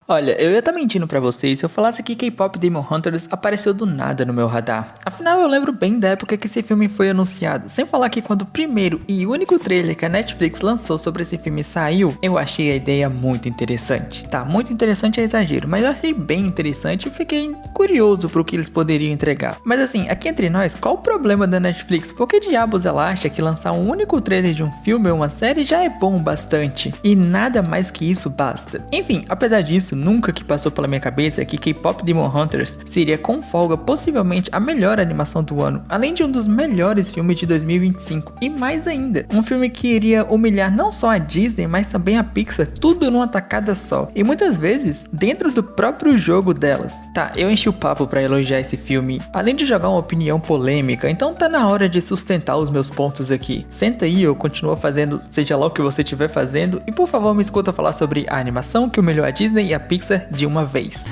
Olha, eu ia estar mentindo pra vocês se eu falasse que K-Pop Demon Hunters apareceu do nada no meu radar. Afinal, eu lembro bem da época que esse filme foi anunciado. Sem falar que quando o primeiro e único trailer que a Netflix lançou sobre esse filme saiu, eu achei a ideia muito interessante. Tá, muito interessante é exagero, mas eu achei bem interessante e fiquei curioso pro que eles poderiam entregar. Mas assim, aqui entre nós, qual o problema da Netflix? Por que diabos ela acha que lançar um único trailer de um filme ou uma série já é bom bastante? E nada mais que isso basta. Enfim, apesar disso, nunca que passou pela minha cabeça que K-Pop Demon Hunters seria com folga possivelmente a melhor animação do ano, além de um dos melhores filmes de 2025, e mais ainda, um filme que iria humilhar não só a Disney, mas também a Pixar, tudo numa tacada só, e muitas vezes dentro do próprio jogo delas. Tá, eu enchi o papo pra elogiar esse filme, além de jogar uma opinião polêmica, então tá na hora de sustentar os meus pontos aqui. Senta aí, eu continuo fazendo, seja lá o que você estiver fazendo, e por favor me escuta falar sobre a animação que humilhou a Disney e a Pixar de uma vez.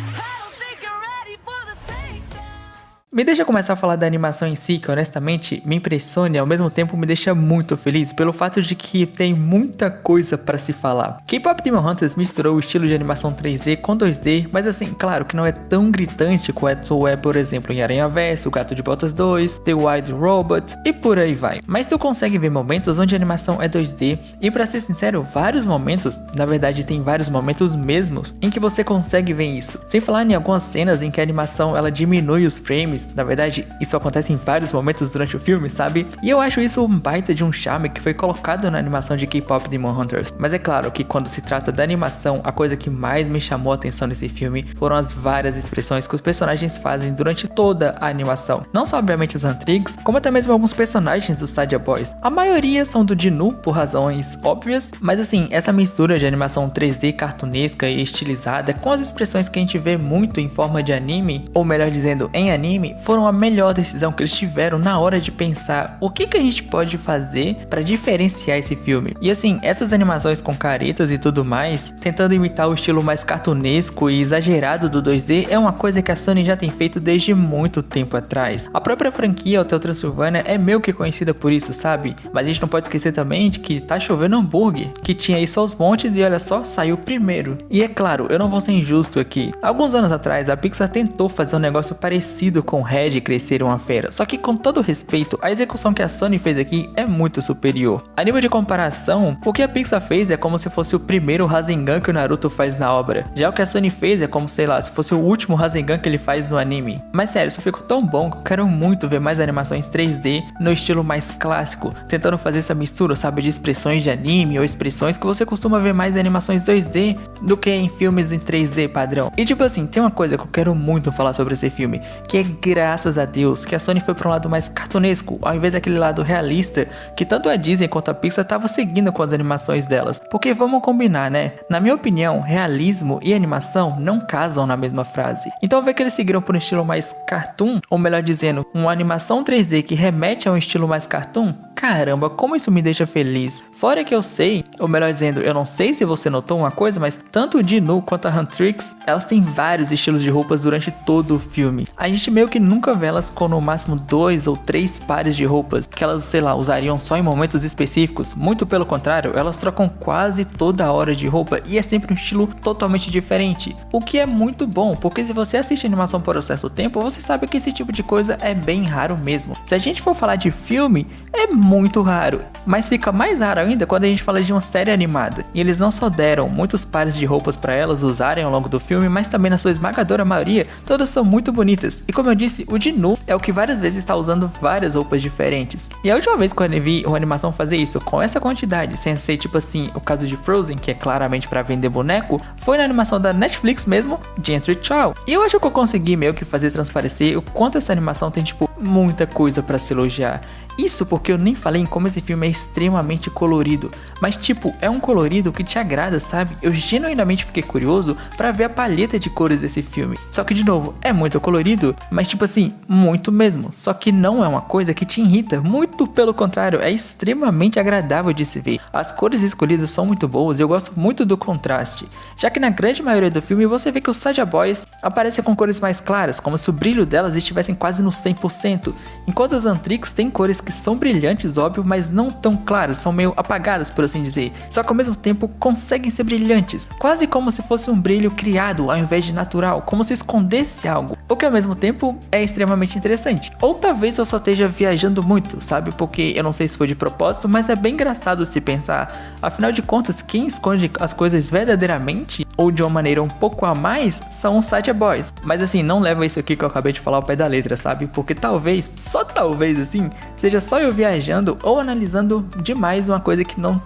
Me deixa começar a falar da animação em si, que honestamente me impressiona e ao mesmo tempo me deixa muito feliz pelo fato de que tem muita coisa pra se falar. K-Pop Demon Hunters misturou o estilo de animação 3D com 2D, mas assim, claro que não é tão gritante quanto é, por exemplo, em Aranhaverso, Gato de Botas 2, The Wild Robot e por aí vai. Mas tu consegue ver momentos onde a animação é 2D e, pra ser sincero, vários momentos, na verdade tem vários momentos mesmos, em que você consegue ver isso. Sem falar em algumas cenas em que a animação ela diminui os frames. Na verdade, isso acontece em vários momentos durante o filme, sabe? E eu acho isso um baita de um charme que foi colocado na animação de K-Pop Demon Hunters. Mas é claro que quando se trata da animação, a coisa que mais me chamou a atenção nesse filme foram as várias expressões que os personagens fazem durante toda a animação. Não só obviamente os Huntrix, como até mesmo alguns personagens dos Sadia Boys. A maioria são do Jinu por razões óbvias, mas assim, essa mistura de animação 3D cartunesca e estilizada com as expressões que a gente vê muito em forma de anime, ou melhor dizendo, em anime, foram a melhor decisão que eles tiveram na hora de pensar o que a gente pode fazer para diferenciar esse filme. E assim, essas animações com caretas e tudo mais, tentando imitar o estilo mais cartunesco e exagerado do 2D, é uma coisa que a Sony já tem feito desde muito tempo atrás. A própria franquia Hotel Transilvânia é meio que conhecida por isso, sabe? Mas a gente não pode esquecer também de que Tá Chovendo Hambúrguer, que tinha isso aos montes e olha só, saiu primeiro. E é claro, eu não vou ser injusto aqui. Alguns anos atrás, a Pixar tentou fazer um negócio parecido com Red Crescer uma Fera, só que com todo respeito, a execução que a Sony fez aqui é muito superior. A nível de comparação, o que a Pixar fez é como se fosse o primeiro Rasengan que o Naruto faz na obra. Já o que a Sony fez é como, sei lá, se fosse o último Rasengan que ele faz no anime. Mas sério, isso ficou tão bom que eu quero muito ver mais animações 3D no estilo mais clássico, tentando fazer essa mistura, sabe, de expressões de anime ou expressões que você costuma ver mais em animações 2D do que em filmes em 3D padrão. E tipo assim, tem uma coisa que eu quero muito falar sobre esse filme, que é graças a Deus que a Sony foi para um lado mais cartunesco, ao invés daquele lado realista que tanto a Disney quanto a Pixar estavam seguindo com as animações delas. Porque vamos combinar, né? Na minha opinião, realismo e animação não casam na mesma frase. Então ver que eles seguiram por um estilo mais cartoon, ou melhor dizendo, uma animação 3D que remete a um estilo mais cartoon, caramba, como isso me deixa feliz. Fora que eu sei, ou melhor dizendo, eu não sei se você notou uma coisa, mas tanto o Jinu quanto a Huntrix, elas têm vários estilos de roupas durante todo o filme. A gente meio que nunca vê elas com no máximo 2 ou 3 pares de roupas, que elas, sei lá, usariam só em momentos específicos. Muito pelo contrário, elas trocam quase toda hora de roupa e é sempre um estilo totalmente diferente. O que é muito bom, porque se você assiste animação por um certo tempo, você sabe que esse tipo de coisa é bem raro mesmo. Se a gente for falar de filme, é muito raro, mas fica mais raro ainda quando a gente fala de uma série animada. E eles não só deram muitos pares de roupas para elas usarem ao longo do filme, mas também na sua esmagadora maioria, todas são muito bonitas. E como eu disse, o Jinu é o que várias vezes está usando várias roupas diferentes. E a última vez que eu vi uma animação fazer isso com essa quantidade, sem ser tipo assim o caso de Frozen, que é claramente para vender boneco, foi na animação da Netflix mesmo, de Entre Child. E eu acho que eu consegui meio que fazer transparecer o quanto essa animação tem tipo muita coisa para se elogiar. Isso porque eu nem falei em como esse filme é extremamente colorido, mas tipo, é um colorido que te agrada, sabe? Eu genuinamente fiquei curioso pra ver a paleta de cores desse filme. Só que de novo, é muito colorido, mas tipo assim, muito mesmo. Só que não é uma coisa que te irrita, muito pelo contrário, é extremamente agradável de se ver. As cores escolhidas são muito boas e eu gosto muito do contraste, já que na grande maioria do filme você vê que os Sadia Boys aparecem com cores mais claras, como se o brilho delas estivessem quase no 100%, enquanto as Huntrix têm cores que são brilhantes, óbvio, mas não tão claras, são meio apagadas, por assim dizer. Só que ao mesmo tempo conseguem ser brilhantes, quase como se fosse um brilho criado ao invés de natural, como se escondesse algo, o que ao mesmo tempo é extremamente interessante. Ou talvez eu só esteja viajando muito, sabe? Porque eu não sei se foi de propósito, mas é bem engraçado de se pensar. Afinal de contas, quem esconde as coisas verdadeiramente, ou de uma maneira um pouco a mais, são os Sacha Boys. Mas assim, não leva isso aqui que eu acabei de falar ao pé da letra, sabe? Porque talvez, só talvez assim, seja só eu viajando ou analisando demais uma coisa que não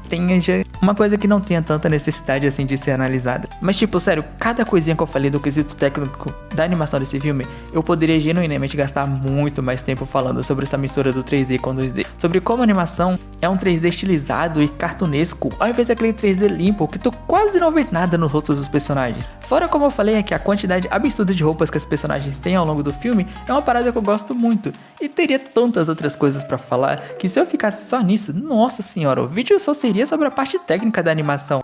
tenha tanta necessidade assim de ser analisada. Mas tipo, sério, cada coisinha que eu falei do quesito técnico da animação desse filme, eu poderia genuinamente gastar muito mais tempo falando sobre essa mistura do 3D com 2D, sobre como a animação é um 3D estilizado e cartunesco, ao invés daquele 3D limpo que tu quase não vê nada nos rostos dos personagens. Fora, como eu falei, é que a quantidade absurda de roupas que os personagens têm ao longo do filme é uma parada que eu gosto muito, e teria tantas outras coisas pra falar que se eu ficasse só nisso, nossa senhora, o vídeo só seria sobre a parte técnica da animação.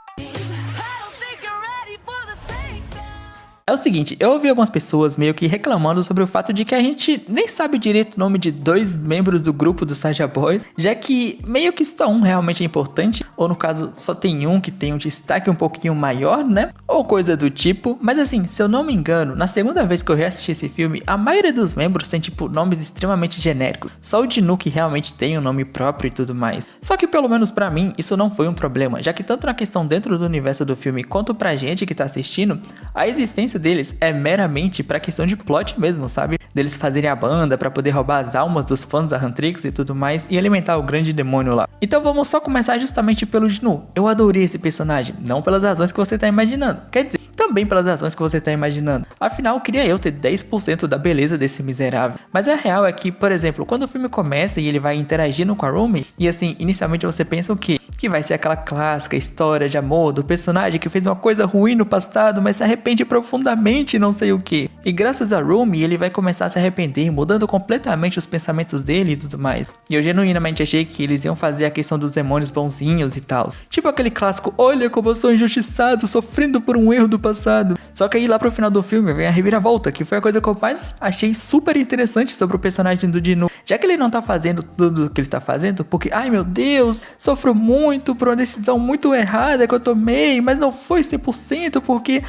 É o seguinte, eu ouvi algumas pessoas meio que reclamando sobre o fato de que a gente nem sabe direito o nome de 2 membros do grupo dos Sacha Boys, já que meio que só um realmente é importante, ou no caso só tem um que tem um destaque um pouquinho maior, né? Ou coisa do tipo, mas assim, se eu não me engano, na segunda vez que eu reassisti esse filme, a maioria dos membros tem tipo nomes extremamente genéricos, só o Jinu que realmente tem um nome próprio e tudo mais. Só que pelo menos pra mim, isso não foi um problema, já que tanto na questão dentro do universo do filme, quanto pra gente que tá assistindo, a existência deles é meramente pra questão de plot mesmo, sabe? Deles fazerem a banda pra poder roubar as almas dos fãs da Huntrix e tudo mais e alimentar o grande demônio lá. Então vamos só começar justamente pelo Jinu. Eu adorei esse personagem, não pelas razões que você tá imaginando, quer dizer, também pelas razões que você tá imaginando. Afinal, queria eu ter 10% da beleza desse miserável. Mas a real é que, por exemplo, quando o filme começa e ele vai interagindo com a Rumi, e assim, inicialmente você pensa o quê? Que vai ser aquela clássica história de amor do personagem que fez uma coisa ruim no passado, mas se arrepende profundamente e não sei o que. E graças a Rumi, ele vai começar a se arrepender, mudando completamente os pensamentos dele e tudo mais. E eu genuinamente achei que eles iam fazer a questão dos demônios bonzinhos e tal. Tipo aquele clássico, olha como eu sou injustiçado, sofrendo por um erro do passado. Só que aí lá pro final do filme vem a reviravolta, que foi a coisa que eu mais achei super interessante sobre o personagem do Jinu. Já que ele não tá fazendo tudo o que ele tá fazendo, porque, ai meu Deus, sofro muito por uma decisão muito errada que eu tomei, mas não foi 100% porque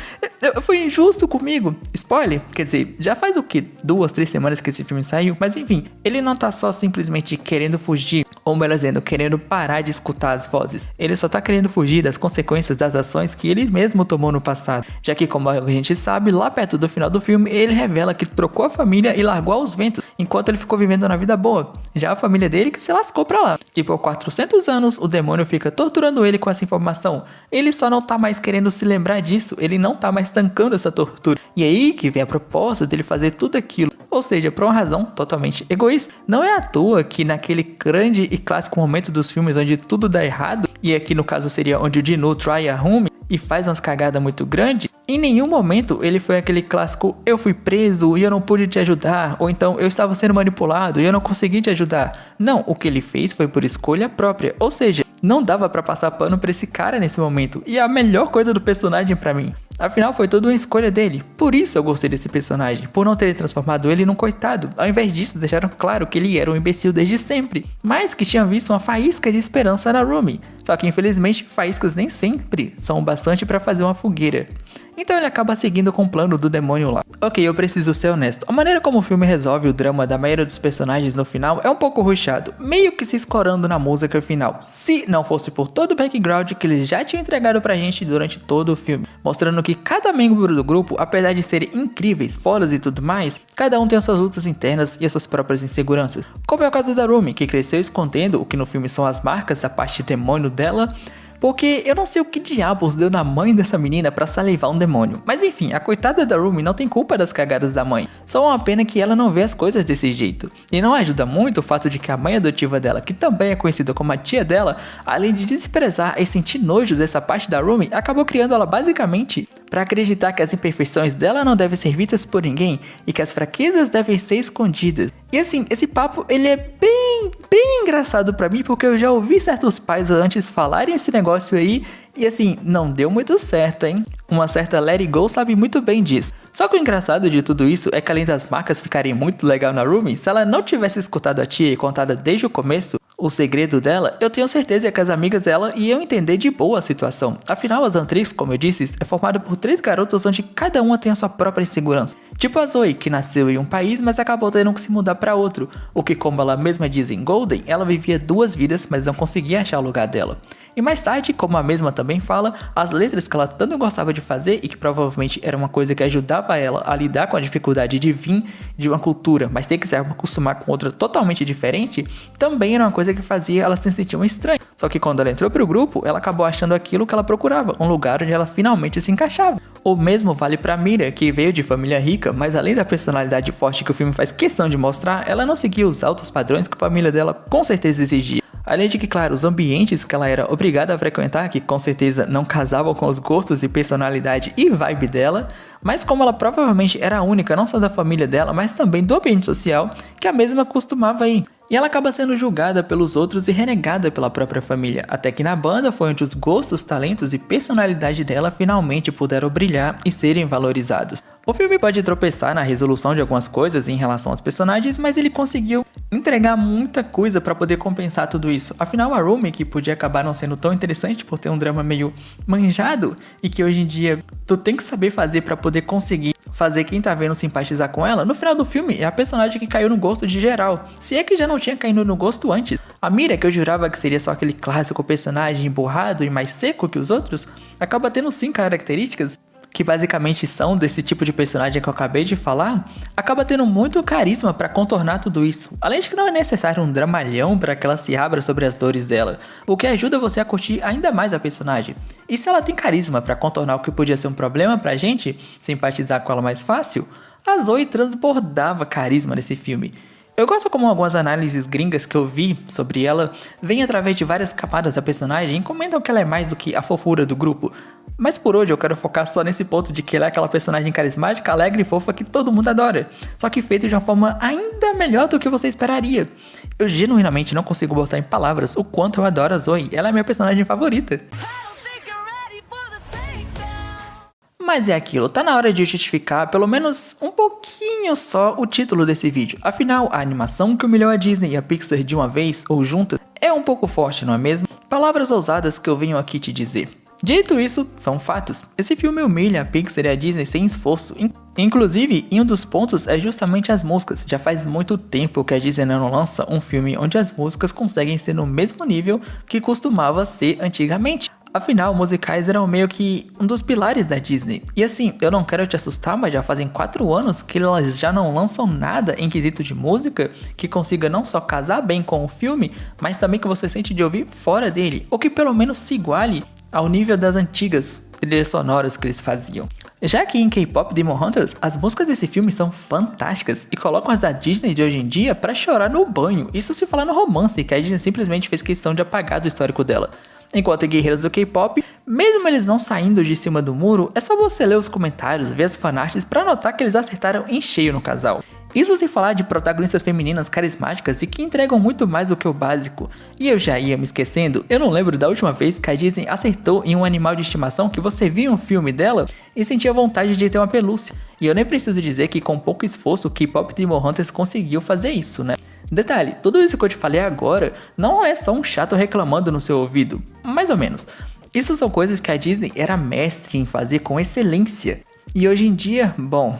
foi injusto comigo. Spoiler, quer dizer, já faz o que? 2, 3 semanas que esse filme saiu, mas enfim, ele não tá só simplesmente querendo fugir, ou melhor dizendo, querendo parar de escutar as vozes. Ele só tá querendo fugir das consequências das ações que ele mesmo tomou no passado. Já que, como a gente sabe, lá perto do final do filme, ele revela que trocou a família e largou aos ventos, enquanto ele ficou vivendo na vida boa. Já a família dele que se lascou pra lá. E por 400 anos, o demônio fica torturando ele com essa informação. Ele só não tá mais querendo se lembrar disso, ele não tá mais tancando essa tortura. E aí que vem a proposta dele fazer tudo aquilo. Ou seja, por uma razão totalmente egoísta. Não é à toa que naquele grande e clássico momento dos filmes onde tudo dá errado, e aqui no caso seria onde o Jinu trai a Rumi e faz umas cagadas muito grandes, em nenhum momento ele foi aquele clássico eu fui preso e eu não pude te ajudar, ou então eu estava sendo manipulado e eu não consegui te ajudar. Não, o que ele fez foi por escolha própria, ou seja, não dava pra passar pano pra esse cara nesse momento, e é a melhor coisa do personagem pra mim. Afinal, foi toda uma escolha dele. Por isso eu gostei desse personagem, por não terem transformado ele num coitado. Ao invés disso, deixaram claro que ele era um imbecil desde sempre, mas que tinha visto uma faísca de esperança na Rumi. Só que infelizmente, faíscas nem sempre são o bastante pra fazer uma fogueira. Então ele acaba seguindo com o plano do demônio lá. Ok, eu preciso ser honesto. A maneira como o filme resolve o drama da maioria dos personagens no final é um pouco rushado, meio que se escorando na música final. Se não fosse por todo o background que eles já tinham entregado pra gente durante todo o filme, mostrando que cada membro do grupo, apesar de serem incríveis, fodas e tudo mais, cada um tem as suas lutas internas e as suas próprias inseguranças. Como é o caso da Rumi, que cresceu escondendo o que no filme são as marcas da parte demônio dela, porque eu não sei o que diabos deu na mãe dessa menina pra salivar um demônio. Mas enfim, a coitada da Rumi não tem culpa das cagadas da mãe. Só uma pena que ela não vê as coisas desse jeito. E não ajuda muito o fato de que a mãe adotiva dela, que também é conhecida como a tia dela, além de desprezar e sentir nojo dessa parte da Rumi, acabou criando ela basicamente pra acreditar que as imperfeições dela não devem ser vistas por ninguém e que as fraquezas devem ser escondidas. E assim, esse papo, ele é bem engraçado pra mim, porque eu já ouvi certos pais antes falarem esse negócio aí, e assim, não deu muito certo, hein? Uma certa Let It Go sabe muito bem disso. Só que o engraçado de tudo isso é que além das marcas ficarem muito legal na Rumi, se ela não tivesse escutado a tia e contado desde o começo o segredo dela, eu tenho certeza que as amigas dela iam entender de boa a situação. Afinal, as Antrix, como eu disse, é formada por 3 garotas onde cada uma tem a sua própria insegurança. Tipo a Zoe, que nasceu em um país, mas acabou tendo que se mudar para outro. O que, como ela mesma diz em Golden, ela vivia 2 vidas, mas não conseguia achar o lugar dela. E mais tarde, como a mesma também fala, as letras que ela tanto gostava de fazer e que provavelmente era uma coisa que ajudava ela a lidar com a dificuldade de vir de uma cultura, mas ter que se acostumar com outra totalmente diferente, também era uma coisa que fazia ela se sentir uma estranha. Só que quando ela entrou pro grupo, ela acabou achando aquilo que ela procurava, um lugar onde ela finalmente se encaixava. O mesmo vale pra Mira, que veio de família rica, mas além da personalidade forte que o filme faz questão de mostrar, ela não seguia os altos padrões que a família dela com certeza exigia. Além de que, claro, os ambientes que ela era obrigada a frequentar, que com certeza não casavam com os gostos e personalidade e vibe dela, mas como ela provavelmente era a única, não só da família dela, mas também do ambiente social, que a mesma costumava ir. E ela acaba sendo julgada pelos outros e renegada pela própria família, até que na banda foi onde os gostos, talentos e personalidade dela finalmente puderam brilhar e serem valorizados. O filme pode tropeçar na resolução de algumas coisas em relação aos personagens, mas ele conseguiu entregar muita coisa para poder compensar tudo isso. Afinal, a Rumi, que podia acabar não sendo tão interessante por ter um drama meio manjado e que hoje em dia tu tem que saber fazer para poder conseguir fazer quem tá vendo simpatizar com ela, no final do filme é a personagem que caiu no gosto de geral, se é que já não tinha caído no gosto antes. A Mira, que eu jurava que seria só aquele clássico personagem emburrado e mais seco que os outros, acaba tendo sim características que basicamente são desse tipo de personagem que eu acabei de falar, acaba tendo muito carisma pra contornar tudo isso. Além de que não é necessário um dramalhão pra que ela se abra sobre as dores dela, o que ajuda você a curtir ainda mais a personagem. E se ela tem carisma pra contornar o que podia ser um problema pra gente simpatizar com ela mais fácil, a Zoe transbordava carisma nesse filme. Eu gosto como algumas análises gringas que eu vi sobre ela vêm através de várias camadas da personagem e comentam que ela é mais do que a fofura do grupo. Mas por hoje eu quero focar só nesse ponto de que ela é aquela personagem carismática, alegre e fofa que todo mundo adora, só que feita de uma forma ainda melhor do que você esperaria. Eu genuinamente não consigo botar em palavras o quanto eu adoro a Zoe, ela é minha personagem favorita. Mas é aquilo, tá na hora de justificar pelo menos um pouquinho só o título desse vídeo. Afinal, a animação que humilhou a Disney e a Pixar de uma vez ou juntas é um pouco forte, não é mesmo? Palavras ousadas que eu venho aqui te dizer. Dito isso, são fatos. Esse filme humilha a Pixar e a Disney sem esforço. Inclusive, em um dos pontos é justamente as músicas. Já faz muito tempo que a Disney não lança um filme onde as músicas conseguem ser no mesmo nível que costumava ser antigamente. Afinal, musicais eram meio que um dos pilares da Disney. E assim, eu não quero te assustar, mas já fazem 4 anos que elas já não lançam nada em quesito de música que consiga não só casar bem com o filme, mas também que você sente de ouvir fora dele, ou que pelo menos se iguale ao nível das antigas trilhas sonoras que eles faziam. Já que em K-Pop Demon Hunters, as músicas desse filme são fantásticas e colocam as da Disney de hoje em dia pra chorar no banho. Isso se falar no romance, que a Disney simplesmente fez questão de apagar do histórico dela. Enquanto guerreiros do K-pop, mesmo eles não saindo de cima do muro, é só você ler os comentários, ver as fanarts pra notar que eles acertaram em cheio no casal. Isso sem falar de protagonistas femininas carismáticas e que entregam muito mais do que o básico. E eu já ia me esquecendo, eu não lembro da última vez que a Disney acertou em um animal de estimação que você via um filme dela e sentia vontade de ter uma pelúcia. E eu nem preciso dizer que com pouco esforço o K-Pop Demon Hunters conseguiu fazer isso, né? Detalhe, tudo isso que eu te falei agora não é só um chato reclamando no seu ouvido, mais ou menos. Isso são coisas que a Disney era mestre em fazer com excelência. E hoje em dia, bom,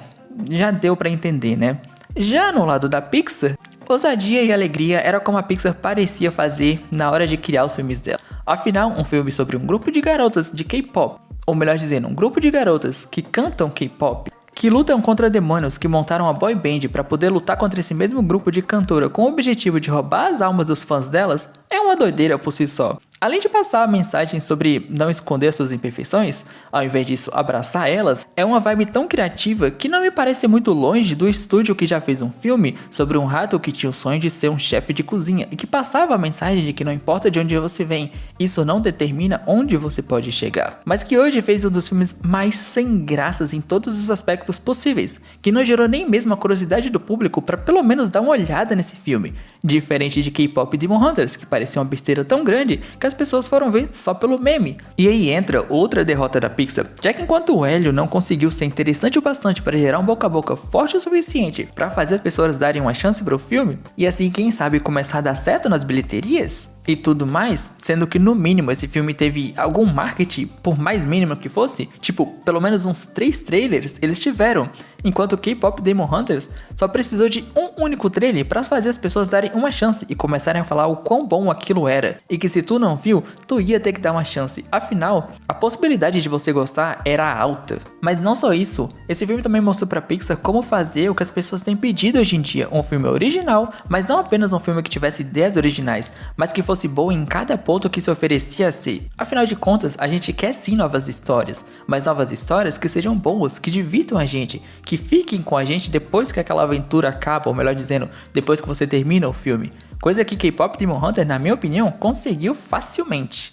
já deu pra entender, né? Já no lado da Pixar, ousadia e alegria era como a Pixar parecia fazer na hora de criar os filmes dela. Afinal, um filme sobre um grupo de garotas de K-pop, ou melhor dizendo, um grupo de garotas que cantam K-pop, que lutam contra demônios que montaram a boy band para poder lutar contra esse mesmo grupo de cantora com o objetivo de roubar as almas dos fãs delas, é uma doideira por si só. Além de passar a mensagem sobre não esconder suas imperfeições, ao invés disso abraçar elas, É uma vibe tão criativa que não me parece muito longe do estúdio que já fez um filme sobre um rato que tinha o sonho de ser um chefe de cozinha e que passava a mensagem de que não importa de onde você vem, isso não determina onde você pode chegar. Mas que hoje fez um dos filmes mais sem graças em todos os aspectos possíveis, que não gerou nem mesmo a curiosidade do público para pelo menos dar uma olhada nesse filme, diferente de K-Pop Demon Hunters, que parecia uma besteira tão grande que as pessoas foram ver só pelo meme. E aí entra outra derrota da Pixar, já que enquanto o Hélio não conseguiu ser interessante o bastante para gerar um boca a boca forte o suficiente para fazer as pessoas darem uma chance para o filme, e assim quem sabe começar a dar certo nas bilheterias e tudo mais, sendo que no mínimo esse filme teve algum marketing, por mais mínimo que fosse, tipo, pelo menos uns 3 trailers eles tiveram, enquanto K-Pop Demon Hunters só precisou de um único trailer para fazer as pessoas darem uma chance e começarem a falar o quão bom aquilo era, e que se tu não viu, tu ia ter que dar uma chance, afinal, a possibilidade de você gostar era alta. Mas não só isso, esse filme também mostrou pra Pixar como fazer o que as pessoas têm pedido hoje em dia, um filme original, mas não apenas um filme que tivesse ideias originais, mas que fosse boa em cada ponto que se oferecia a ser. Afinal de contas, a gente quer sim novas histórias, mas novas histórias que sejam boas, que divirtam a gente, que fiquem com a gente depois que aquela aventura acaba, ou melhor dizendo, depois que você termina o filme. Coisa que K-Pop Demon Hunter, na minha opinião, conseguiu facilmente.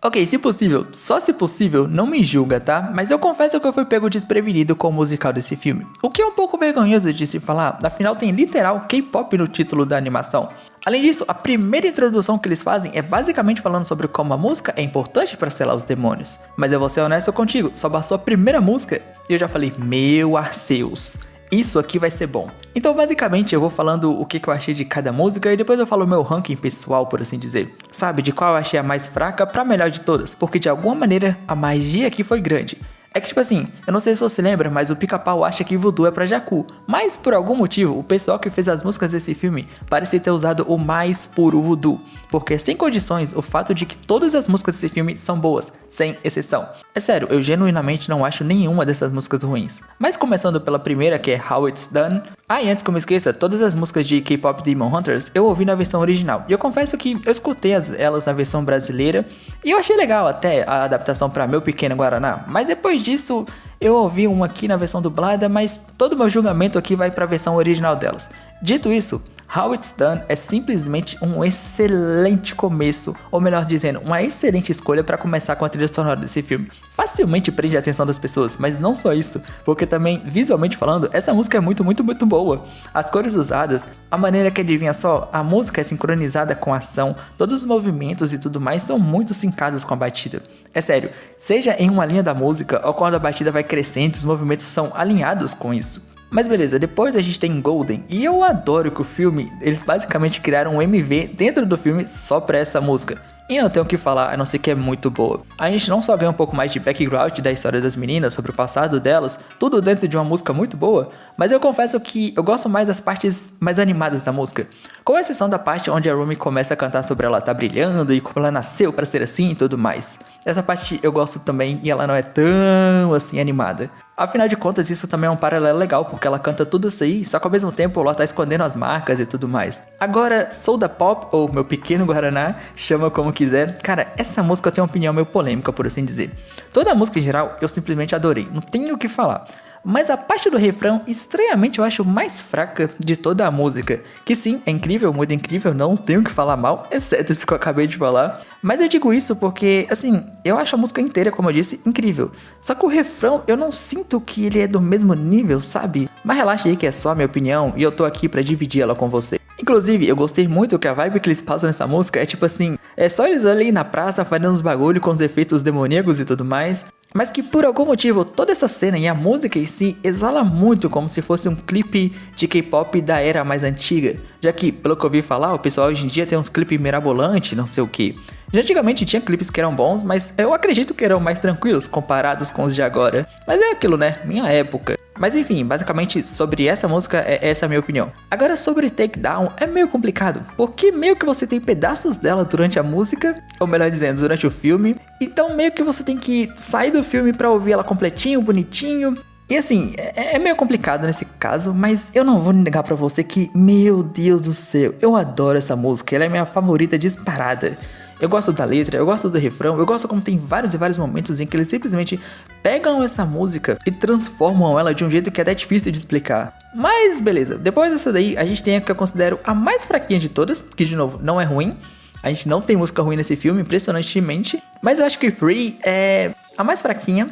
Ok, se possível, só se possível, não me julga, tá? Mas eu confesso que eu fui pego desprevenido com o musical desse filme. O que é um pouco vergonhoso de se falar, afinal tem literal K-pop no título da animação. Além disso, a primeira introdução que eles fazem é basicamente falando sobre como a música é importante para selar os demônios. Mas eu vou ser honesto contigo, só bastou a primeira música e eu já falei, meu Arceus, isso aqui vai ser bom. Então basicamente eu vou falando o que eu achei de cada música e depois eu falo o meu ranking pessoal, por assim dizer. Sabe, de qual eu achei a mais fraca pra melhor de todas, porque de alguma maneira a magia aqui foi grande. É que tipo assim, eu não sei se você lembra, mas o Pica-Pau acha que Voodoo é pra Jakku. Mas por algum motivo, o pessoal que fez as músicas desse filme parece ter usado o mais puro Voodoo. Porque sem condições, o fato de que todas as músicas desse filme são boas, sem exceção. É sério, eu genuinamente não acho nenhuma dessas músicas ruins. Mas começando pela primeira, que é How It's Done. Ah, e antes que eu me esqueça, todas as músicas de K-Pop Demon Hunters eu ouvi na versão original. E eu confesso que eu escutei elas na versão brasileira e eu achei legal até a adaptação pra Meu Pequeno Guaraná. Mas depois disso, eu ouvi uma aqui na versão dublada, mas todo o meu julgamento aqui vai pra versão original delas. Dito isso, How It's Done é simplesmente um excelente começo, ou melhor dizendo, uma excelente escolha para começar com a trilha sonora desse filme. Facilmente prende a atenção das pessoas, mas não só isso, porque também, visualmente falando, essa música é muito boa. As cores usadas, a maneira que adivinha só, a música é sincronizada com a ação, todos os movimentos e tudo mais são muito sincados com a batida. É sério, seja em uma linha da música ou quando a batida vai crescendo, os movimentos são alinhados com isso. Mas beleza, depois a gente tem Golden, e eu adoro que o filme, eles basicamente criaram um MV dentro do filme só pra essa música. E não tenho o que falar, a não ser que é muito boa. A gente não só ganha um pouco mais de background da história das meninas, sobre o passado delas, tudo dentro de uma música muito boa, mas eu confesso que eu gosto mais das partes mais animadas da música. Com exceção da parte onde a Rumi começa a cantar sobre ela tá brilhando e como ela nasceu pra ser assim e tudo mais. Essa parte eu gosto também e ela não é tão assim animada. Afinal de contas, isso também é um paralelo legal, porque ela canta tudo isso aí, só que ao mesmo tempo ela tá escondendo as marcas e tudo mais. Agora, Soda Pop, ou Meu Pequeno Guaraná, chama como quiser. Cara, essa música eu tenho uma opinião meio polêmica, por assim dizer. Toda a música em geral eu simplesmente adorei, não tenho o que falar. Mas a parte do refrão, estranhamente eu acho mais fraca de toda a música. Que sim, é incrível, muito incrível, não tenho que falar mal, exceto isso que eu acabei de falar. Mas eu digo isso porque, assim, eu acho a música inteira, como eu disse, incrível. Só que o refrão, eu não sinto que ele é do mesmo nível, sabe? Mas relaxa aí que é só a minha opinião e eu tô aqui pra dividir ela com você. Inclusive, eu gostei muito que a vibe que eles passam nessa música é tipo assim, é só eles ali na praça fazendo uns bagulho com os efeitos demoníacos e tudo mais, mas que por algum motivo toda essa cena e a música em si exala muito como se fosse um clipe de K-pop da era mais antiga, já que, pelo que eu ouvi falar, o pessoal hoje em dia tem uns clipes mirabolantes, não sei o que. Já antigamente tinha clipes que eram bons, mas eu acredito que eram mais tranquilos comparados com os de agora. Mas é aquilo, né? Minha época. Mas enfim, basicamente sobre essa música é essa a minha opinião. Agora sobre Takedown é meio complicado, porque meio que você tem pedaços dela durante a música, ou melhor dizendo, durante o filme. Então meio que você tem que sair do filme pra ouvir ela completinho, bonitinho. E assim, é meio complicado nesse caso, mas eu não vou negar pra você que, meu Deus do céu, eu adoro essa música, ela é minha favorita disparada. Eu gosto da letra, eu gosto do refrão, eu gosto como tem vários e vários momentos em que eles simplesmente pegam essa música e transformam ela de um jeito que é até difícil de explicar. Mas beleza, depois dessa daí a gente tem a que eu considero a mais fraquinha de todas, que de novo não é ruim. A gente não tem música ruim nesse filme, impressionantemente. Mas eu acho que Free é a mais fraquinha.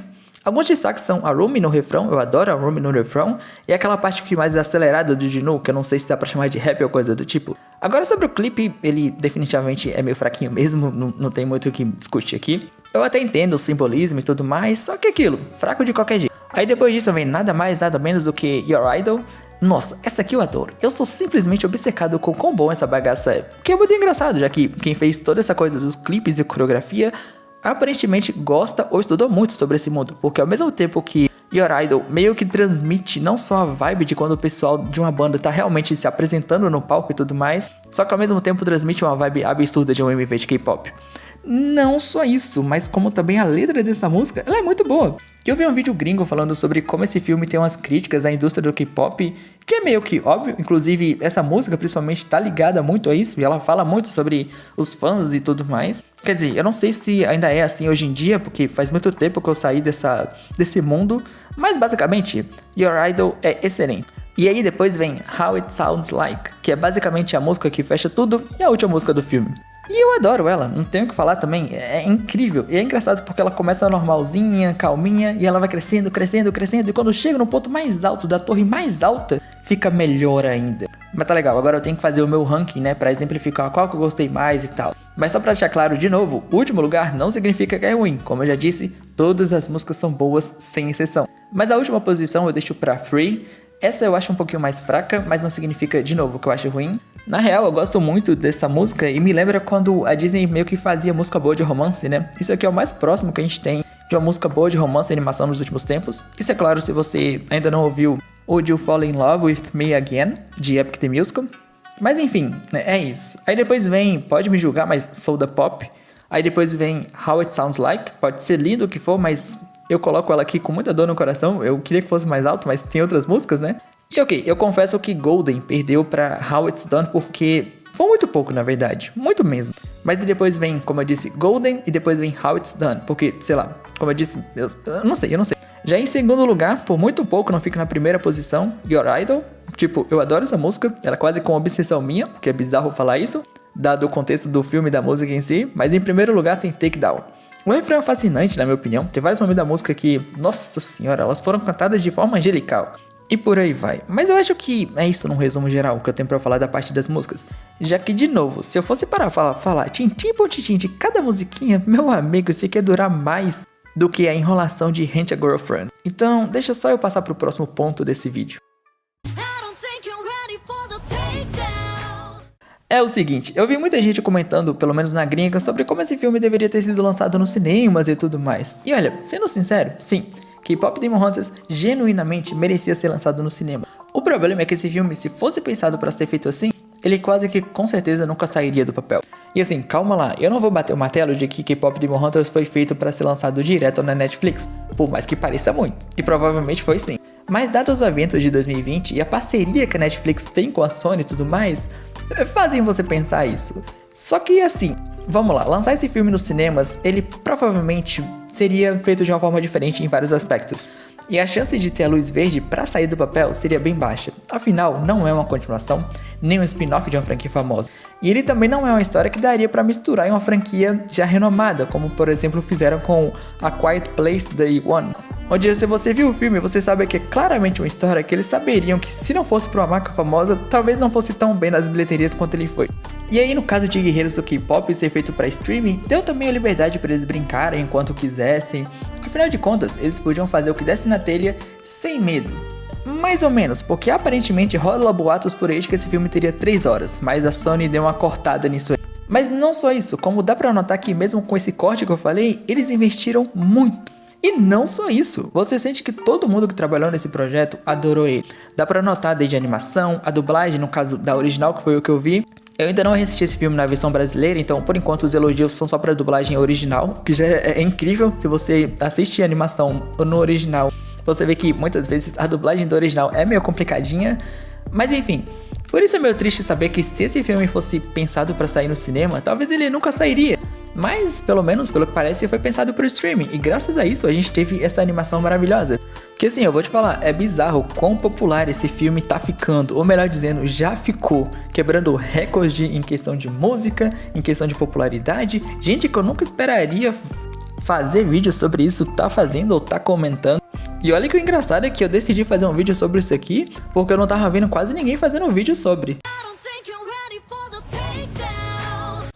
Alguns destaques são a Rumi no refrão, eu adoro a Rumi no refrão. E aquela parte que mais acelerada do Jinu, que eu não sei se dá pra chamar de rap ou coisa do tipo. Agora sobre o clipe, ele definitivamente é meio fraquinho mesmo, não tem muito o que discutir aqui. Eu até entendo o simbolismo e tudo mais, só que aquilo, fraco de qualquer jeito. Aí depois disso vem nada mais, nada menos do que Your Idol. Nossa, essa aqui eu adoro. Eu sou simplesmente obcecado com quão bom essa bagaça é. Que é muito engraçado, já que quem fez toda essa coisa dos clipes e coreografia aparentemente gosta ou estudou muito sobre esse mundo. Porque ao mesmo tempo que Your Idol meio que transmite não só a vibe de quando o pessoal de uma banda tá realmente se apresentando no palco e tudo mais, só que ao mesmo tempo transmite uma vibe absurda de um MV de K-pop. Não só isso, mas como também a letra dessa música, ela é muito boa. Eu vi um vídeo gringo falando sobre como esse filme tem umas críticas à indústria do K-pop, que é meio que óbvio, inclusive essa música principalmente tá ligada muito a isso, e ela fala muito sobre os fãs e tudo mais. Quer dizer, eu não sei se ainda é assim hoje em dia, porque faz muito tempo que eu saí desse mundo, mas basicamente, Your Idol é excelente. E aí depois vem How It Sounds Like, que é basicamente a música que fecha tudo e a última música do filme. E eu adoro ela, não tenho o que falar também, é incrível. E é engraçado porque ela começa normalzinha, calminha, e ela vai crescendo, crescendo, crescendo. E quando chega no ponto mais alto, da torre mais alta, fica melhor ainda. Mas tá legal, agora eu tenho que fazer o meu ranking, né, pra exemplificar qual que eu gostei mais e tal. Mas só pra deixar claro de novo, o último lugar não significa que é ruim. Como eu já disse, todas as músicas são boas, sem exceção. Mas a última posição eu deixo pra Free. Essa eu acho um pouquinho mais fraca, mas não significa, de novo, que eu acho ruim. Na real, eu gosto muito dessa música e me lembra quando a Disney meio que fazia música boa de romance, né? Isso aqui é o mais próximo que a gente tem de uma música boa de romance e animação nos últimos tempos. Isso é claro se você ainda não ouviu Would You Fall In Love With Me Again, de Epic the Musical. Mas enfim, né, é isso. Aí depois vem, pode me julgar, mas sou da pop. Aí depois vem How It Sounds Like, pode ser lindo o que for, mas eu coloco ela aqui com muita dor no coração. Eu queria que fosse mais alto, mas tem outras músicas, né? E ok, eu confesso que Golden perdeu pra How It's Done porque foi muito pouco, na verdade, muito mesmo. Mas depois vem, como eu disse, Golden e depois vem How It's Done, porque, sei lá, como eu disse, eu não sei. Já em segundo lugar, por muito pouco, não fica na primeira posição, Your Idol. Tipo, eu adoro essa música, ela é quase com obsessão minha, que é bizarro falar isso, dado o contexto do filme e da música em si, mas em primeiro lugar tem Take Down. O refrão é fascinante, na minha opinião, tem vários momentos da música que, nossa senhora, elas foram cantadas de forma angelical. E por aí vai. Mas eu acho que é isso num resumo geral que eu tenho pra falar da parte das músicas. Já que, de novo, se eu fosse parar falar tintim por tintim de cada musiquinha, meu amigo, isso aqui ia durar mais do que a enrolação de Rent a Girlfriend. Então, deixa só eu passar pro próximo ponto desse vídeo. É o seguinte, eu vi muita gente comentando, pelo menos na gringa, sobre como esse filme deveria ter sido lançado nos cinemas e tudo mais. E olha, sendo sincero, sim, K-Pop Demon Hunters genuinamente merecia ser lançado no cinema. O problema é que esse filme, se fosse pensado para ser feito assim, ele quase que com certeza nunca sairia do papel. E assim, calma lá, eu não vou bater o martelo de que K-Pop Demon Hunters foi feito para ser lançado direto na Netflix, por mais que pareça muito, e provavelmente foi sim. Mas dados os eventos de 2020 e a parceria que a Netflix tem com a Sony e tudo mais, fazem você pensar isso. Só que assim, vamos lá, lançar esse filme nos cinemas, ele provavelmente seria feito de uma forma diferente em vários aspectos. E a chance de ter a luz verde para sair do papel seria bem baixa. Afinal, não é uma continuação, nem um spin-off de uma franquia famosa. E ele também não é uma história que daria para misturar em uma franquia já renomada, como por exemplo fizeram com A Quiet Place Day One. Onde se você viu o filme, você sabe que é claramente uma história que eles saberiam que se não fosse para uma marca famosa, talvez não fosse tão bem nas bilheterias quanto ele foi. E aí no caso de Guerreiros do K-Pop ser feito para streaming, deu também a liberdade para eles brincarem enquanto quisessem. Afinal de contas, eles podiam fazer o que desse na telha sem medo. Mais ou menos, porque aparentemente rola boatos por aí de que esse filme teria 3 horas, mas a Sony deu uma cortada nisso aí. Mas não só isso, como dá pra notar que mesmo com esse corte que eu falei, eles investiram muito. E não só isso, você sente que todo mundo que trabalhou nesse projeto adorou ele. Dá pra notar desde a animação, a dublagem, no caso da original, que foi o que eu vi. Eu ainda não assisti esse filme na versão brasileira, então por enquanto os elogios são só pra dublagem original, que já é incrível. Se você assiste a animação no original, você vê que muitas vezes a dublagem do original é meio complicadinha. Mas enfim, por isso é meio triste saber que se esse filme fosse pensado pra sair no cinema, talvez ele nunca sairia. Mas, pelo menos, pelo que parece, foi pensado pro streaming. E graças a isso, a gente teve essa animação maravilhosa. Que assim, eu vou te falar, é bizarro quão popular esse filme tá ficando. Ou melhor dizendo, já ficou. Quebrando recorde em questão de música, em questão de popularidade. Gente que eu nunca esperaria fazer vídeo sobre isso, tá fazendo ou tá comentando. E olha que o engraçado é que eu decidi fazer um vídeo sobre isso aqui, porque eu não tava vendo quase ninguém fazendo um vídeo sobre.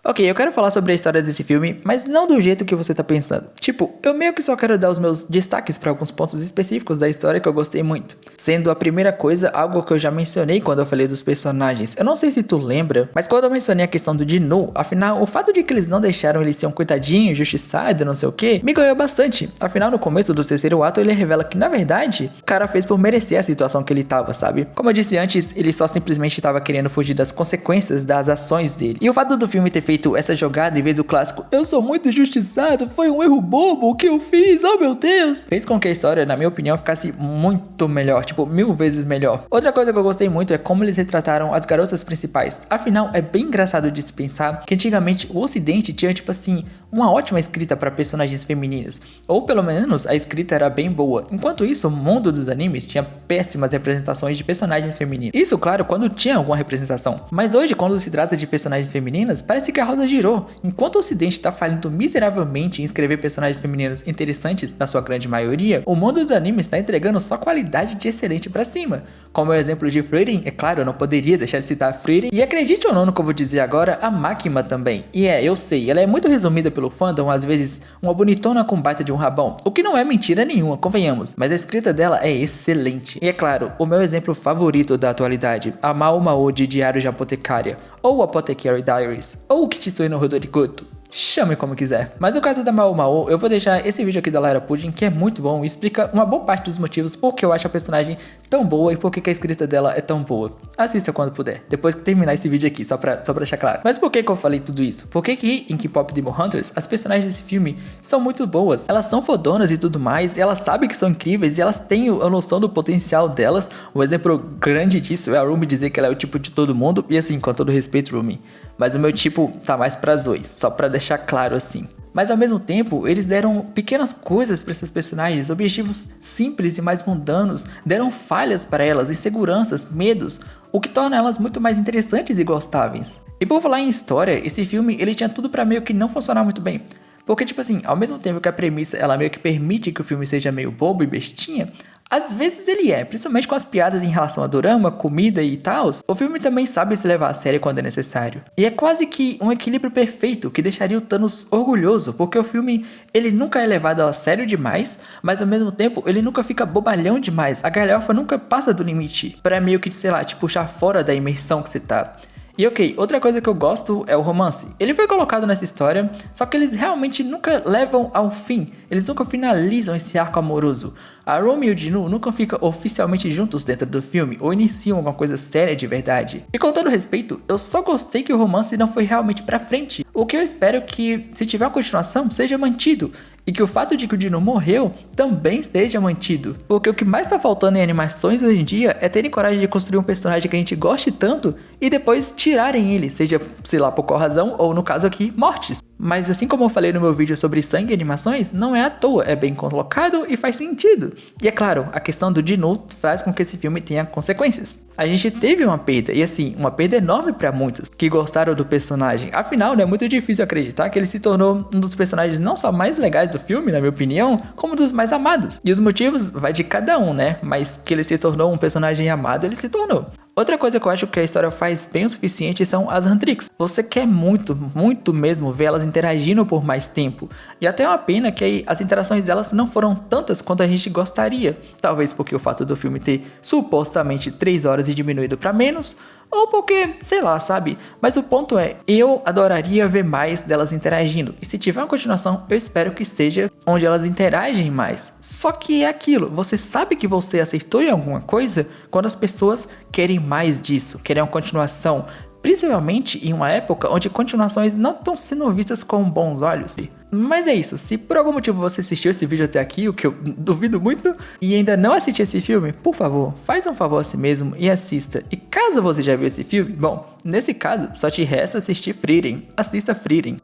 Ok, eu quero falar sobre a história desse filme, mas não do jeito que você tá pensando. Tipo, eu meio que só quero dar os meus destaques para alguns pontos específicos da história que eu gostei muito. Sendo a primeira coisa, algo que eu já mencionei quando eu falei dos personagens. Eu não sei se tu lembra, mas quando eu mencionei a questão do Jin-woo, afinal, o fato de que eles não deixaram ele ser um coitadinho, injustiçado, não sei o que, me ganhou bastante. Afinal, no começo do terceiro ato, ele revela que, na verdade, o cara fez por merecer a situação que ele tava, sabe? Como eu disse antes, ele só simplesmente tava querendo fugir das consequências das ações dele. E o fato do filme ter feito essa jogada em vez do clássico "eu sou muito injustiçado, foi um erro bobo o que eu fiz, oh meu Deus", fez com que a história, na minha opinião, ficasse muito melhor, tipo 1000 vezes melhor. Outra coisa que eu gostei muito é como eles retrataram as garotas principais. Afinal, é bem engraçado de se pensar que antigamente o ocidente tinha tipo assim uma ótima escrita para personagens femininas, ou pelo menos a escrita era bem boa. Enquanto isso, o mundo dos animes tinha péssimas representações de personagens femininas. Isso, claro, quando tinha alguma representação. Mas hoje, quando se trata de personagens femininas, parece que a roda girou. Enquanto o ocidente está falhando miseravelmente em escrever personagens femininas interessantes, na sua grande maioria, o mundo dos animes está entregando só qualidade de excelente pra cima. Como é o exemplo de Frieren, é claro, eu não poderia deixar de citar Frieren, e acredite ou não no que eu vou dizer agora, a Makima também. E eu sei, ela é muito resumida pelo fandom, às vezes uma bonitona com baita de um rabão, o que não é mentira nenhuma, convenhamos, mas a escrita dela é excelente. E é claro, o meu exemplo favorito da atualidade, a Mao Mao de Diário de Apotecária, ou Apothecary Diaries, ou Kitsui no Rodorikoto. Chame como quiser. Mas no caso da Mao Mao, eu vou deixar esse vídeo aqui da Lara Pudding, que é muito bom e explica uma boa parte dos motivos por que eu acho a personagem tão boa e por que a escrita dela é tão boa. Assista quando puder, depois que terminar esse vídeo aqui, só pra deixar claro. Mas por que eu falei tudo isso? Por que em K-Pop Demon Hunters, as personagens desse filme são muito boas? Elas são fodonas e tudo mais, e elas sabem que são incríveis, e elas têm a noção do potencial delas. Um exemplo grande disso é a Rumi dizer que ela é o tipo de todo mundo, e assim, com todo respeito, Rumi, mas o meu tipo tá mais pra Zoe, só pra deixar claro assim. Mas ao mesmo tempo, eles deram pequenas coisas para esses personagens, objetivos simples e mais mundanos, deram falhas para elas, inseguranças, medos, o que torna elas muito mais interessantes e gostáveis. E por falar em história, esse filme ele tinha tudo para meio que não funcionar muito bem. Porque tipo assim, ao mesmo tempo que a premissa ela meio que permite que o filme seja meio bobo e bestinha, às vezes ele é, principalmente com as piadas em relação a dorama, comida e tal. O filme também sabe se levar a sério quando é necessário. E é quase que um equilíbrio perfeito que deixaria o Thanos orgulhoso, porque o filme ele nunca é levado a sério demais, mas ao mesmo tempo ele nunca fica bobalhão demais. A galhofa nunca passa do limite, pra meio que, sei lá, te puxar fora da imersão que você tá. E ok, outra coisa que eu gosto é o romance. Ele foi colocado nessa história, só que eles realmente nunca levam ao fim. Eles nunca finalizam esse arco amoroso. A Rumi e o Jin-woo nunca ficam oficialmente juntos dentro do filme, ou iniciam alguma coisa séria de verdade. E com todo respeito, eu só gostei que o romance não foi realmente pra frente. O que eu espero que, se tiver uma continuação, seja mantido. E que o fato de que o Jin-woo morreu também esteja mantido. Porque o que mais tá faltando em animações hoje em dia é terem coragem de construir um personagem que a gente goste tanto e depois tirarem ele, seja, sei lá, por qual razão, ou no caso aqui, mortes. Mas assim como eu falei no meu vídeo sobre sangue e animações, não é à toa, é bem colocado e faz sentido. E é claro, a questão do Jin-woo faz com que esse filme tenha consequências. A gente teve uma perda, e assim, uma perda enorme pra muitos que gostaram do personagem. Afinal, é muito difícil acreditar que ele se tornou um dos personagens não só mais legais do filme, na minha opinião, como dos mais amados. E os motivos vai de cada um, né? Mas que ele se tornou um personagem amado, ele se tornou. Outra coisa que eu acho que a história faz bem o suficiente são as Huntrix. Você quer muito, muito mesmo ver elas interagindo por mais tempo. E até é uma pena que as interações delas não foram tantas quanto a gente gostaria. Talvez porque o fato do filme ter supostamente 3 horas e diminuído para menos, ou porque, sei lá, sabe? Mas o ponto é, eu adoraria ver mais delas interagindo. E se tiver uma continuação, eu espero que seja onde elas interagem mais. Só que é aquilo, você sabe que você acertou em alguma coisa quando as pessoas querem mais disso, querem uma continuação. Principalmente em uma época onde continuações não estão sendo vistas com bons olhos. Mas é isso, se por algum motivo você assistiu esse vídeo até aqui, o que eu duvido muito, e ainda não assistiu esse filme, por favor, faz um favor a si mesmo e assista. E caso você já viu esse filme, bom, nesse caso, só te resta assistir Frieren. Assista Frieren.